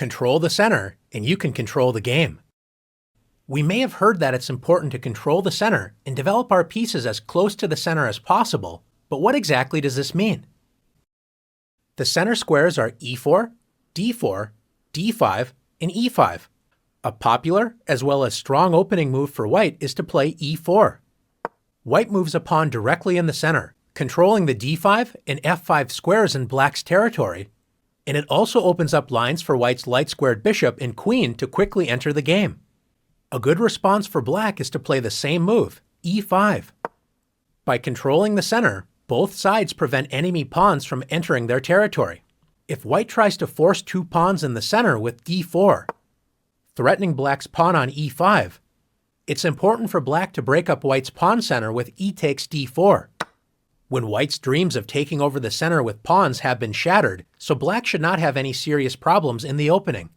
Control the center, and you can control the game. We may have heard that it's important to control the center and develop our pieces as close to the center as possible, but what exactly does this mean? The center squares are e4, d4, d5, and e5. A popular as well as strong opening move for white is to play e4. White moves a pawn directly in the center, controlling the d5 and f5 squares in black's territory, and it also opens up lines for white's light-squared bishop and queen to quickly enter the game. A good response for black is to play the same move, e5. By controlling the center, both sides prevent enemy pawns from entering their territory. If white tries to force two pawns in the center with d4, threatening black's pawn on e5, it's important for black to break up white's pawn center with e takes d4. When white's dreams of taking over the center with pawns have been shattered, so black should not have any serious problems in the opening.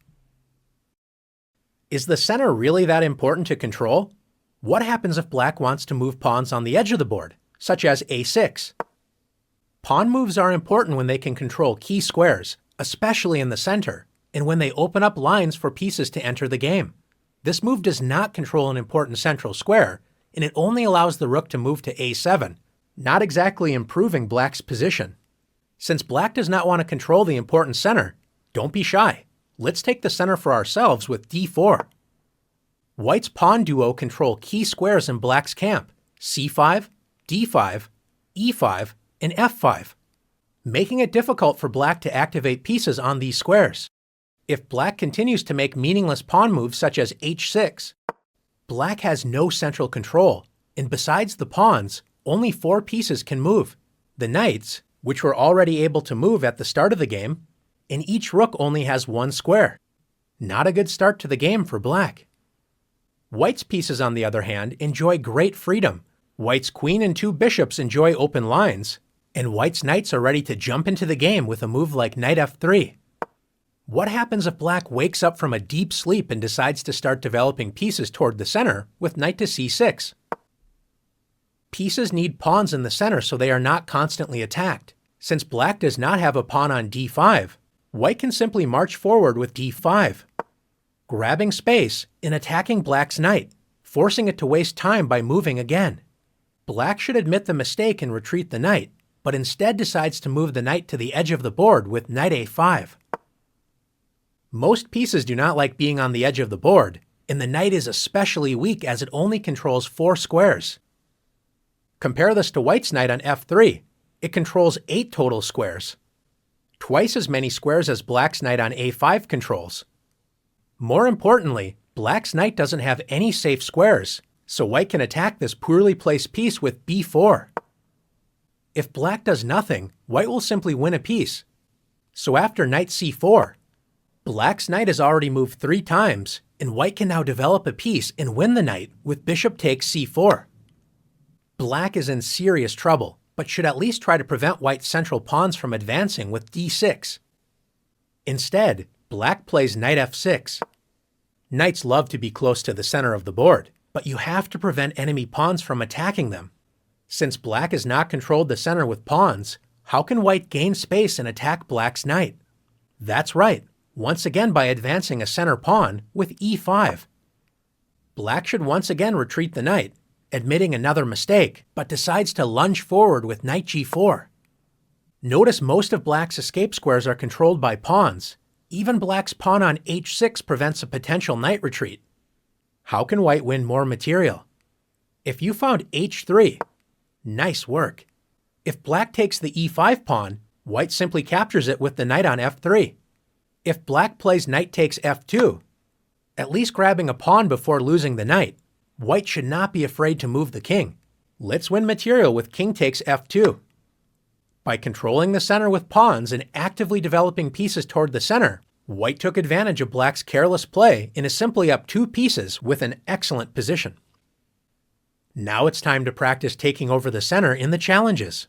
Is the center really that important to control? What happens if black wants to move pawns on the edge of the board, such as a6? Pawn moves are important when they can control key squares, especially in the center, and when they open up lines for pieces to enter the game. This move does not control an important central square, and it only allows the rook to move to a7, not exactly improving black's position. Since black does not want to control the important center, don't be shy. Let's take the center for ourselves with d4. White's pawn duo control key squares in black's camp, c5, d5, e5, and f5, making it difficult for black to activate pieces on these squares. If black continues to make meaningless pawn moves such as h6, black has no central control, and besides the pawns, only 4 pieces can move: the knights, which were already able to move at the start of the game, and each rook only has 1 square. Not a good start to the game for black. White's pieces, on the other hand, enjoy great freedom. White's queen and 2 bishops enjoy open lines, and white's knights are ready to jump into the game with a move like knight f3. What happens if black wakes up from a deep sleep and decides to start developing pieces toward the center with knight to c6? Pieces need pawns in the center so they are not constantly attacked. Since black does not have a pawn on d5, white can simply march forward with d5, grabbing space and attacking black's knight, forcing it to waste time by moving again. Black should admit the mistake and retreat the knight, but instead decides to move the knight to the edge of the board with knight a5. Most pieces do not like being on the edge of the board, and the knight is especially weak as it only controls 4 squares. Compare this to white's knight on f3. It controls 8 total squares, twice as many squares as black's knight on a5 controls. More importantly, black's knight doesn't have any safe squares, so white can attack this poorly placed piece with b4. If black does nothing, white will simply win a piece. So after knight c4, black's knight has already moved 3 times, and white can now develop a piece and win the knight with bishop takes c4. Black is in serious trouble, but should at least try to prevent white's central pawns from advancing with d6. Instead, black plays knight f6. Knights love to be close to the center of the board, but you have to prevent enemy pawns from attacking them. Since black has not controlled the center with pawns, how can white gain space and attack black's knight? That's right, once again by advancing a center pawn with e5. Black should once again retreat the knight, admitting another mistake, but decides to lunge forward with knight g4. Notice most of black's escape squares are controlled by pawns. Even black's pawn on h6 prevents a potential knight retreat. How can white win more material? If you found h3, nice work. If black takes the e5 pawn, white simply captures it with the knight on f3. If black plays knight takes f2, at least grabbing a pawn before losing the knight, white should not be afraid to move the king. Let's win material with king takes f2. By controlling the center with pawns and actively developing pieces toward the center, white took advantage of black's careless play and is simply up 2 pieces with an excellent position. Now it's time to practice taking over the center in the challenges.